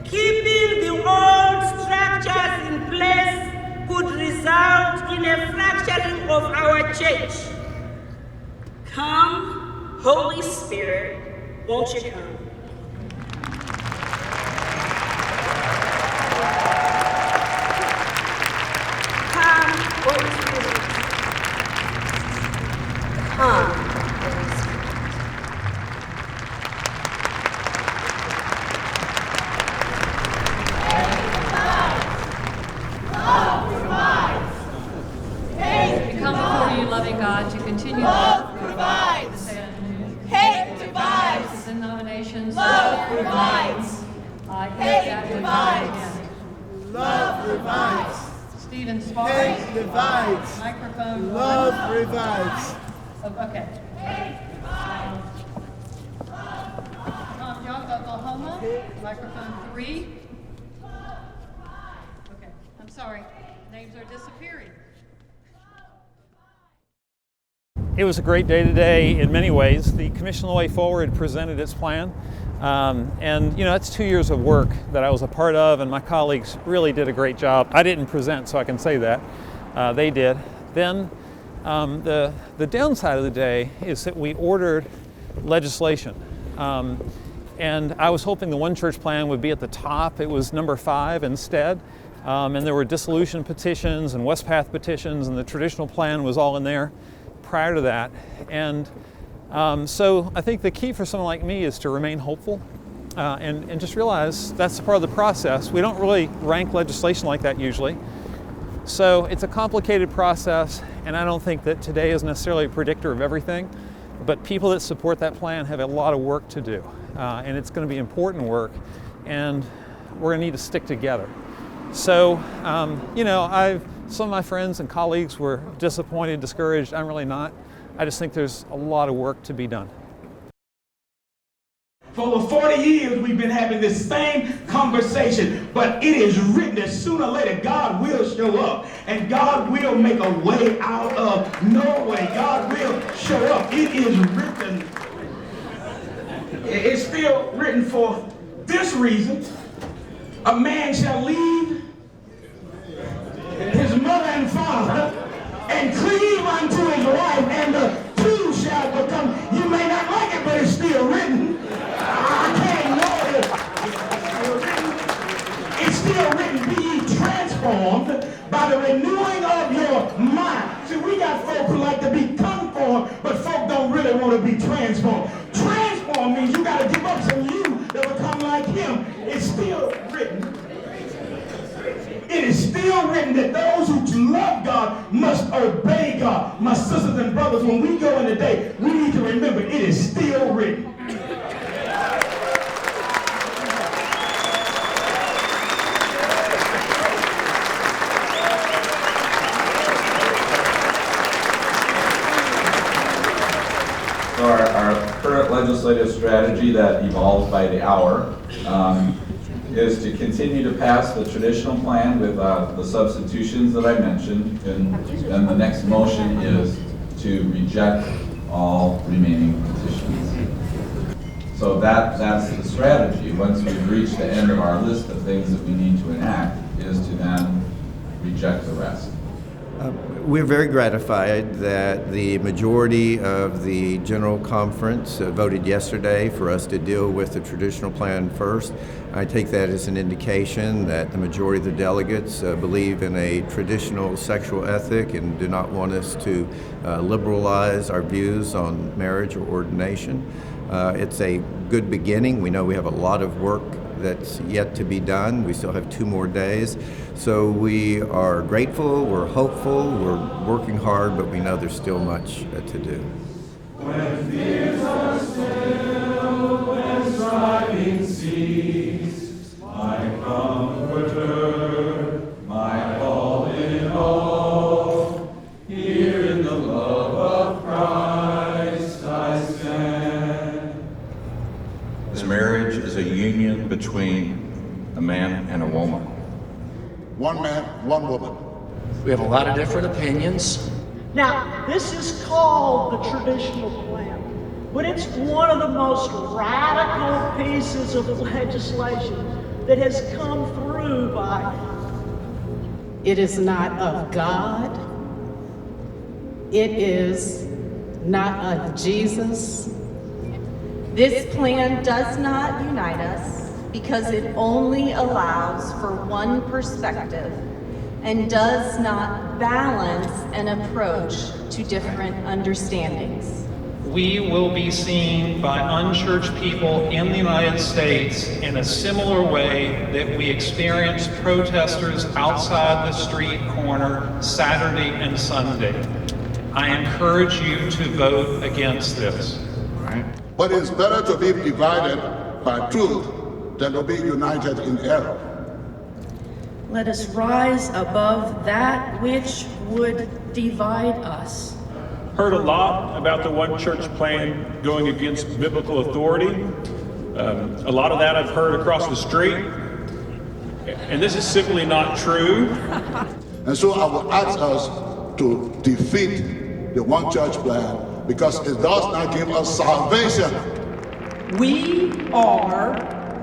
Keeping the old structures in place could result in a fracturing of our church. Come, Holy Spirit, won't you come? Come, Holy Spirit. Come, Holy Spirit. God to continue love provides. Hate divides. Denominations. Love provides. Hate divides. Love provides. Stephen Sparks. Hate divides. Microphone. Love revives. Okay. Tom Young, Oklahoma. Microphone 3. Okay. I'm sorry. Names are disappearing. It was a great day today in many ways. The Commission on the Way Forward presented its plan. And you know, it's 2 years of work that I was a part of, and my colleagues really did a great job. I didn't present, so I can say that. They did. Then the downside of the day is that we ordered legislation. And I was hoping the One Church plan would be at the top. It was number 5 instead. And there were dissolution petitions and Westpath petitions, and the traditional plan was all in there prior to that. And so I think the key for someone like me is to remain hopeful and just realize that's a part of the process. We don't really rank legislation like that usually. So it's a complicated process, and I don't think that today is necessarily a predictor of everything, but people that support that plan have a lot of work to do, and it's going to be important work, and we're going to need to stick together. So, you know, some of my friends and colleagues were disappointed, discouraged. I'm really not. I just think there's a lot of work to be done. For over 40 years, we've been having this same conversation, but it is written that sooner or later, God will show up, and God will make a way out of no way. God will show up. It is written. It's still written for this reason. A man shall leave his mother and father and cleave unto his wife, and the two shall become. You may not like it, but it's still written. I can't know it. It's still written. Be ye transformed by the renewing of your mind. See, we got folk who like to be conformed, but folk don't really want to be transformed. Transform means you got to give up some you that will become like him. It's still written. It is still written that those who love God must obey God. My sisters and brothers, when we go in the day, we need to remember it is still written. So our current legislative strategy that evolves by the hour is to continue to pass the traditional plan with the substitutions that I mentioned, and then the next motion is to reject all remaining petitions. So that's the strategy. Once we've reached the end of our list of things that we need to enact, is to then reject the rest. We're very gratified that the majority of the General Conference voted yesterday for us to deal with the traditional plan first. I take that as an indication that the majority of the delegates believe in a traditional sexual ethic and do not want us to liberalize our views on marriage or ordination. It's a good beginning. We know we have a lot of work that's yet to be done. We still have 2 more days. So we are grateful, we're hopeful, we're working hard, but we know there's still much to do. When fears are still, when striving cease, my comforter, my all in all, here in the love of Christ I stand. Marriage is a union between a man and a woman. One man, one woman. We have a lot of different opinions. Now, this is called the traditional plan, but it's one of the most radical pieces of legislation that has come through by. It is not of God. It is not of Jesus. This plan does not unite us because it only allows for one perspective and does not balance an approach to different understandings. We will be seen by unchurched people in the United States in a similar way that we experienced protesters outside the street corner Saturday and Sunday. I encourage you to vote against this. But it's better to be divided by truth than to be united in error. Let us rise above that which would divide us. Heard a lot about the one church plan going against biblical authority. A lot of that I've heard across the street. And this is simply not true. And so I would ask us to defeat the one church plan because it does not give us salvation. We are,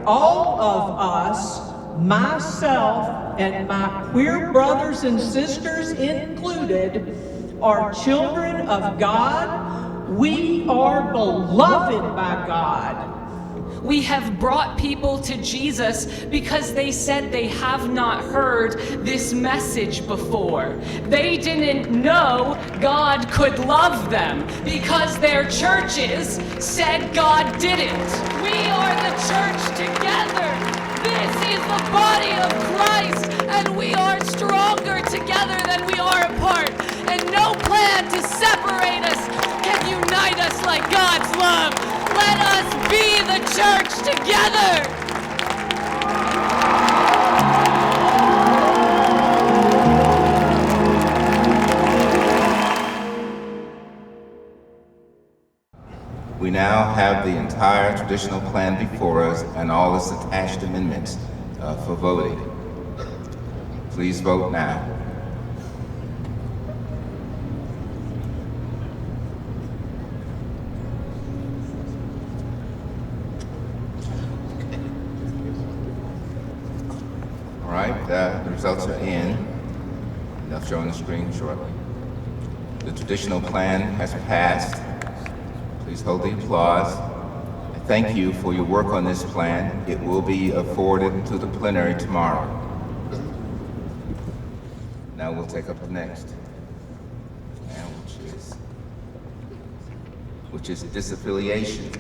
all of us, myself and my queer brothers and sisters included, are children of God. We are beloved by God. We have brought people to Jesus because they said they have not heard this message before. They didn't know God could love them because their churches said God didn't. We are the church together. This is the body of Christ, and we are stronger together than we are apart. And no plan to separate us can unite us like God's love. Let us be the church together. We now have the entire traditional plan before us and all its attached amendments for voting. Please vote now. All right, the results are in. They'll show on the screen shortly. The traditional plan has passed. Please hold the applause. I thank you for your work on this plan. It will be forwarded to the plenary tomorrow. Now we'll take up the next, which is disaffiliation.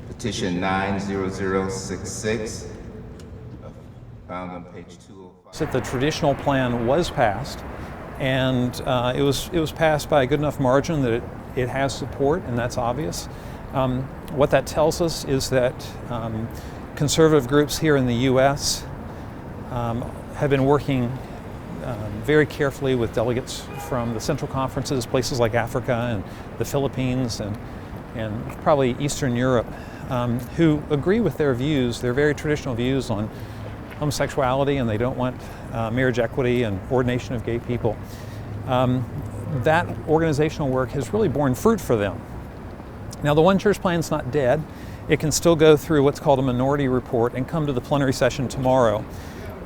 Petition 90066, found on page 205. So the traditional plan was passed, and it was passed by a good enough margin that it has support, and that's obvious. What that tells us is that conservative groups here in the U.S. Have been working very carefully with delegates from the central conferences, places like Africa and the Philippines and probably Eastern Europe, who agree with their views, their very traditional views on homosexuality, and they don't want marriage equity and ordination of gay people. That organizational work has really borne fruit for them. Now, the One Church Plan's not dead. It can still go through what's called a minority report and come to the plenary session tomorrow.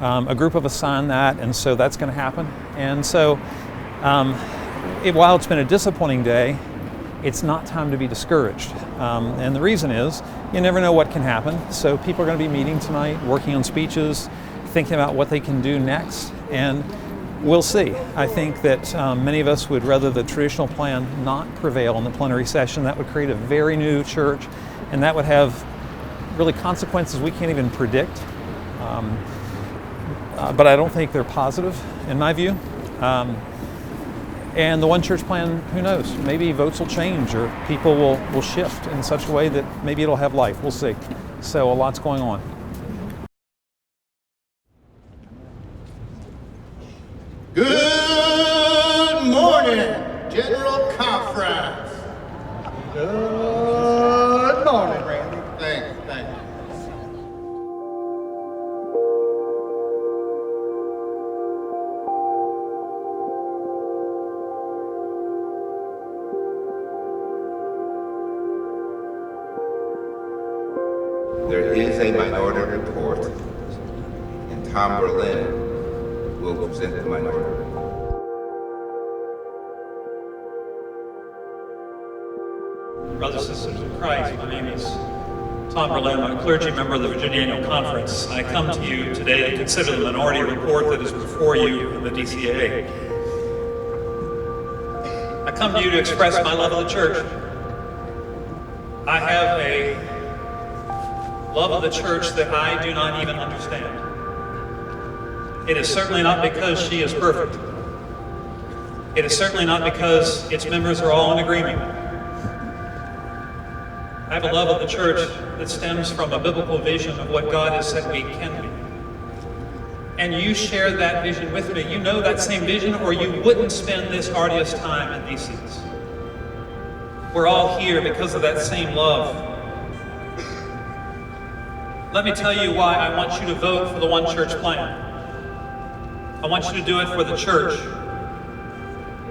A group of us signed that, and so that's going to happen. And so while it's been a disappointing day, it's not time to be discouraged. And the reason is, you never know what can happen. So people are going to be meeting tonight, working on speeches, thinking about what they can do next, and we'll see. I think that many of us would rather the traditional plan not prevail in the plenary session. That would create a very new church, and that would have really consequences we can't even predict. But I don't think they're positive, in my view. And the one church plan, who knows? Maybe votes will change, or people will shift in such a way that maybe it'll have life. We'll see. So a lot's going on. Good morning, General Conference. Good morning, Randy. Thank you. There is a minority report, and Tom Berlin will present the minority report. Brothers and sisters in Christ, my name is Tom Berlin. I'm a clergy member of the Virginia Annual Conference. I come to you today to consider the minority report that is before you in the DCAA. I come to you to express my love of the church. I have a love of the church that I do not even understand. It is certainly not because she is perfect. It is certainly not because its members are all in agreement. I have a love of the church that stems from a biblical vision of what God has said we can be. And you share that vision with me. You know that same vision, or you wouldn't spend this arduous time in these seats. We're all here because of that same love. Let me tell you why I want you to vote for the One Church plan. I want you to do it for the church.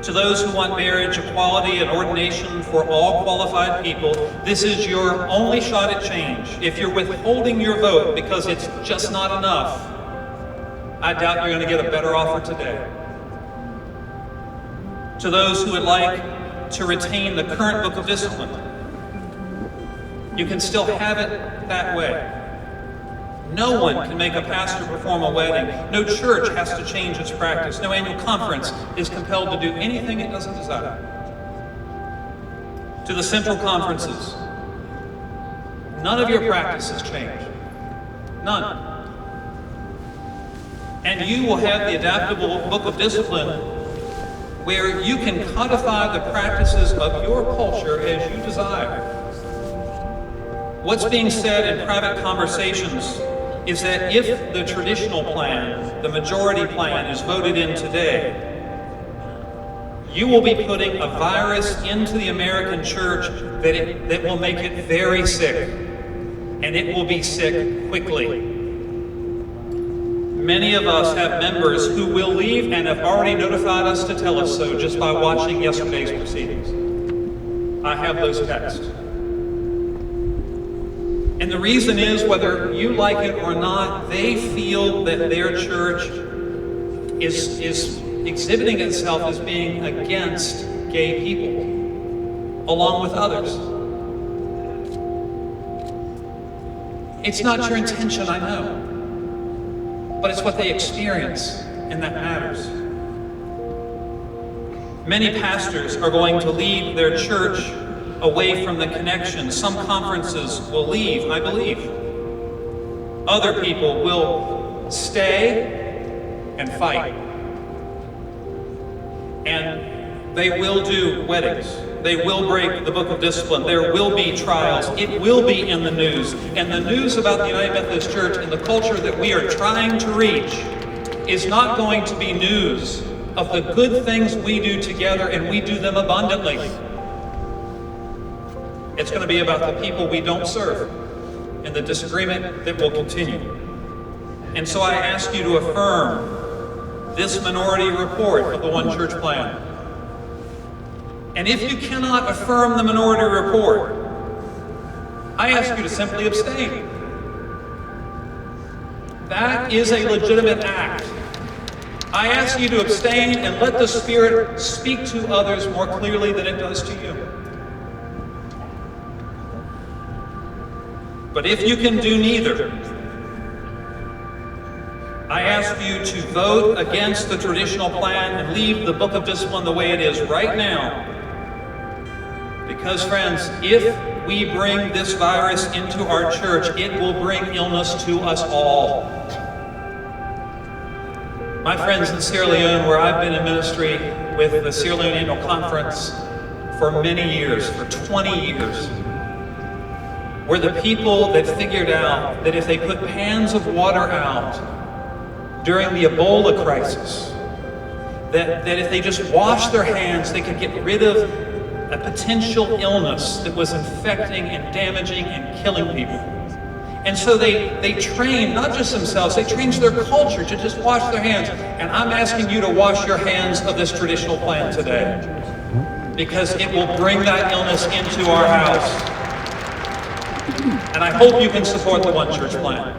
To those who want marriage equality and ordination for all qualified people, this is your only shot at change. If you're withholding your vote because it's just not enough, I doubt you're going to get a better offer today. To those who would like to retain the current book of discipline, you can still have it that way. No one can make a pastor perform a wedding. No church has to change its practice. No annual conference is compelled to do anything it doesn't desire. To the central conferences, none of your practices change. None. And you will have the adaptable book of discipline where you can codify the practices of your culture as you desire. What's being said in private conversations is that if the traditional plan, the majority plan, is voted in today, you will be putting a virus into the American church that will make it very sick, and it will be sick quickly. Many of us have members who will leave and have already notified us to tell us so just by watching yesterday's proceedings. I have those texts. And the reason is, whether you like it or not, they feel that their church is exhibiting itself as being against gay people, along with others. It's not your intention, I know, but it's what they experience, and that matters. Many pastors are going to leave their church away from the connection. Some conferences will leave, I believe. Other people will stay and fight. And they will do weddings. They will break the book of discipline. There will be trials. It will be in the news. And the news about the United Methodist Church and the culture that we are trying to reach is not going to be news of the good things we do together, and we do them abundantly. It's going to be about the people we don't serve and the disagreement that will continue. And so I ask you to affirm this minority report of the One Church plan. And if you cannot affirm the minority report, I ask you to simply abstain. That is a legitimate act. I ask you to abstain and let the Spirit speak to others more clearly than it does to you. But if you can do neither, I ask you to vote against the traditional plan and leave the Book of Discipline the way it is right now. Because, friends, if we bring this virus into our church, it will bring illness to us all. My friends in Sierra Leone, where I've been in ministry with the Sierra Leone Annual Conference for many years, for 20 years, were the people that figured out that if they put pans of water out during the Ebola crisis, that if they just washed their hands, they could get rid of a potential illness that was infecting and damaging and killing people. And so they trained, not just themselves, they changed their culture to just wash their hands. And I'm asking you to wash your hands of this traditional plan today, because it will bring that illness into our house. And I hope you can support the One Church plan.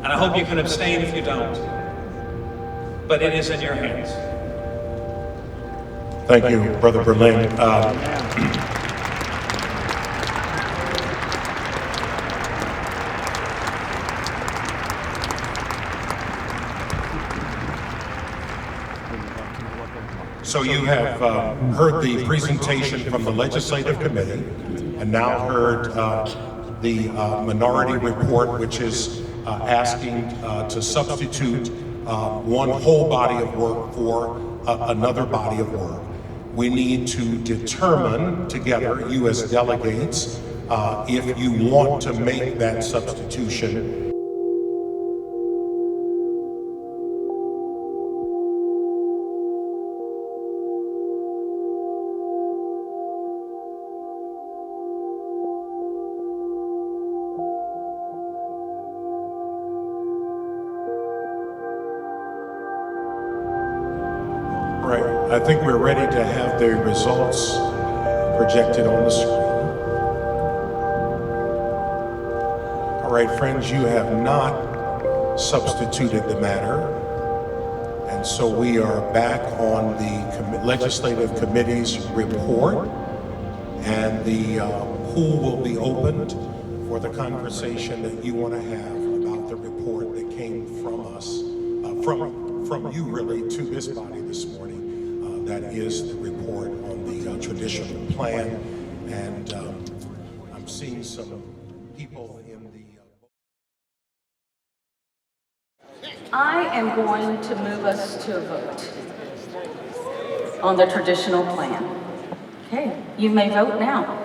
And I hope you can abstain if you don't. But it is in your hands. Thank you, Brother Berlin. So you have heard the presentation from the Legislative Committee and now heard the minority report, which is asking to substitute one whole body of work for another body of work. We need to determine together, you as delegates, if you want to make that substitution. I think we're ready to have the results projected on the screen. All right, friends, you have not substituted the matter. And so we are back on the Legislative Committee's report, and the pool will be opened for the conversation that you want to have about the report that came from us, from you really, to this body this morning. That is the report on the traditional plan, and I'm seeing some people in the... I am going to move us to a vote on the traditional plan. Okay, you may vote now.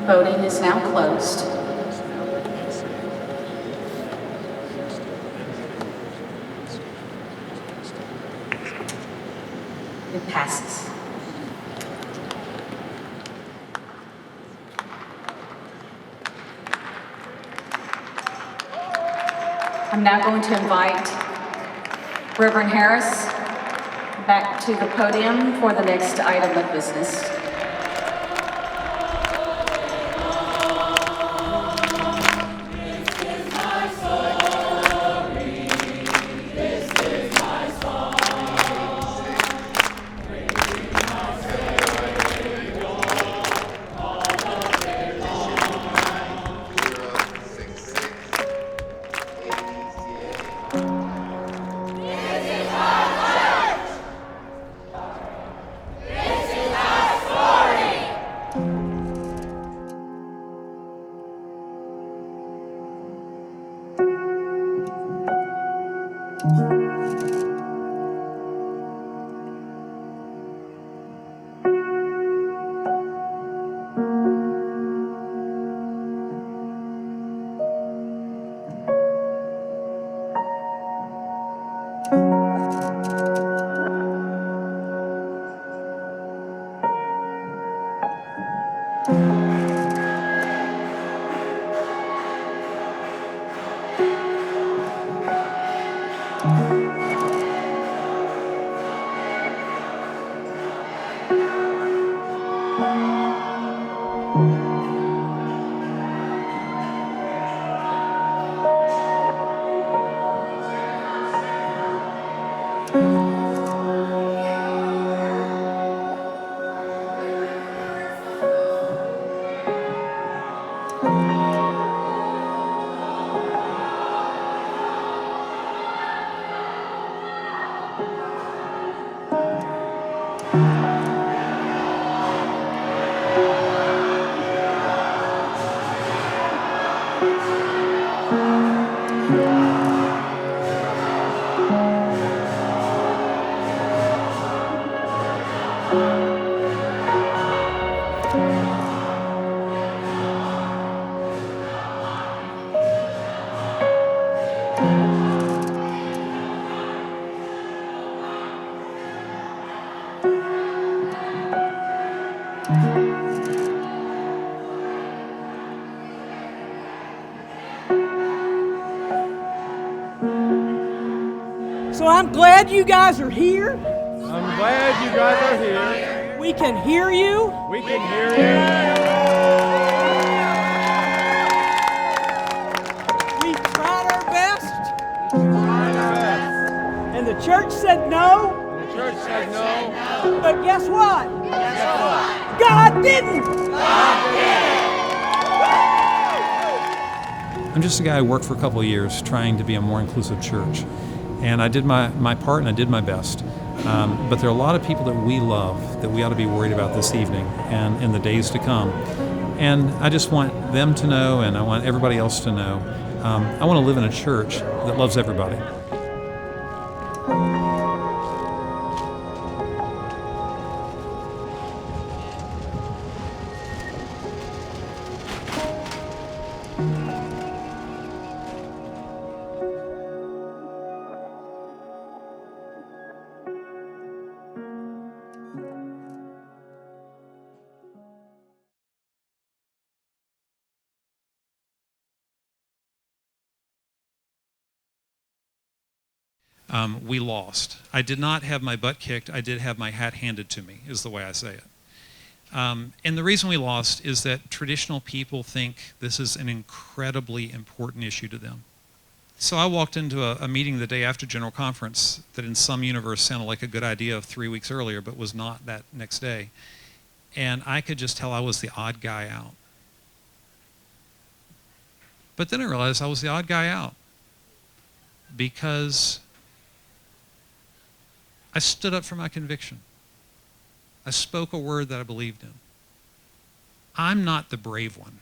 Voting is now closed. It passes. I'm now going to invite Reverend Harris back to the podium for the next item of business. This is our So I'm glad you guys are here. I'm glad you guys are here. We can hear you. We can hear you. We tried our best. And the church said no. The church said no. But guess what? Guess what? God didn't. God didn't. I'm just a guy who worked for a couple of years trying to be a more inclusive church. And I did my part and I did my best. But there are a lot of people that we love that we ought to be worried about this evening and in the days to come. And I just want them to know, and I want everybody else to know, I want to live in a church that loves everybody. We lost. I did not have my butt kicked. I did have my hat handed to me, is the way I say it. And the reason we lost is that traditional people think this is an incredibly important issue to them. So I walked into a meeting the day after General Conference that in some universe sounded like a good idea of 3 weeks earlier, but was not that next day. And I could just tell I was the odd guy out. But then I realized I was the odd guy out because I stood up for my conviction. I spoke a word that I believed in. I'm not the brave one.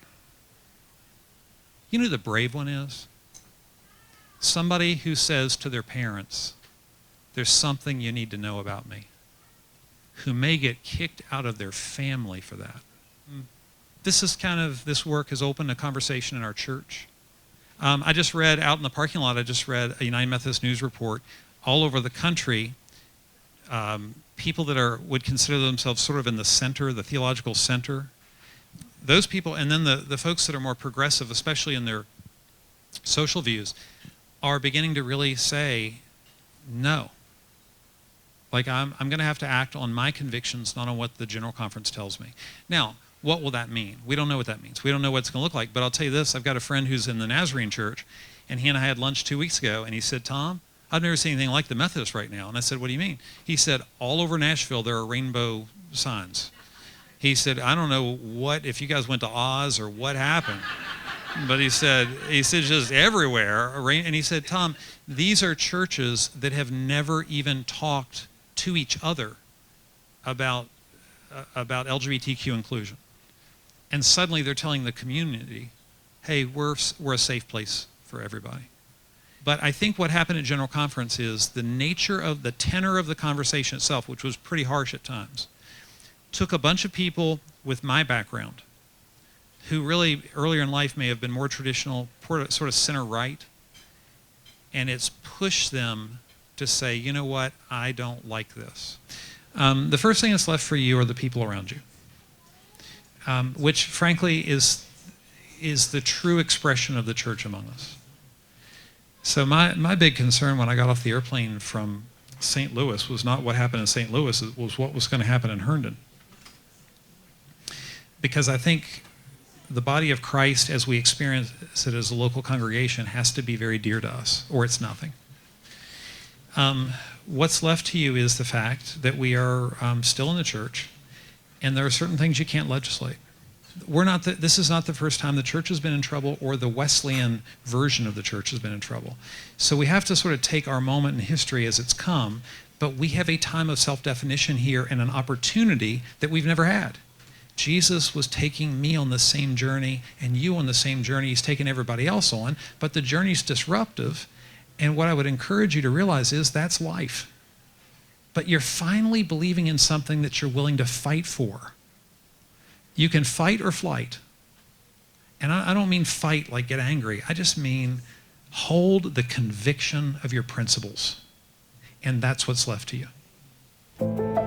You know who the brave one is? Somebody who says to their parents, there's something you need to know about me, who may get kicked out of their family for that. This work has opened a conversation in our church. I just read out in the parking lot, I just read a United Methodist news report all over the country. People that would consider themselves sort of in the center, the theological center, those people, and then the folks that are more progressive, especially in their social views, are beginning to really say, no. Like I'm going to have to act on my convictions, not on what the General Conference tells me. Now, what will that mean? We don't know what that means. We don't know what it's going to look like, but I'll tell you this, I've got a friend who's in the Nazarene church, and he and I had lunch 2 weeks ago, and he said, Tom, I've never seen anything like the Methodists right now. And I said, what do you mean? He said, all over Nashville there are rainbow signs. He said, I don't know if you guys went to Oz or what happened. But he said just everywhere. And he said, Tom, these are churches that have never even talked to each other about LGBTQ inclusion. And suddenly they're telling the community, hey, we're a safe place for everybody. But I think what happened at General Conference is the nature of the tenor of the conversation itself, which was pretty harsh at times, took a bunch of people with my background who really earlier in life may have been more traditional, sort of center-right, and it's pushed them to say, you know what, I don't like this. The first thing that's left for you are the people around you, which frankly is the true expression of the church among us. So my big concern when I got off the airplane from St. Louis was not what happened in St. Louis, it was what was going to happen in Herndon. Because I think the body of Christ, as we experience it as a local congregation, has to be very dear to us, or it's nothing. What's left to you is the fact that we are still in the church, and there are certain things you can't legislate. This is not the first time the church has been in trouble, or the Wesleyan version of the church has been in trouble. So we have to sort of take our moment in history as it's come, but we have a time of self-definition here and an opportunity that we've never had. Jesus was taking me on the same journey and you on the same journey he's taking everybody else on, but the journey's disruptive, and what I would encourage you to realize is that's life. But you're finally believing in something that you're willing to fight for. You can fight or flight. And I don't mean fight like get angry. I just mean hold the conviction of your principles. And that's what's left to you.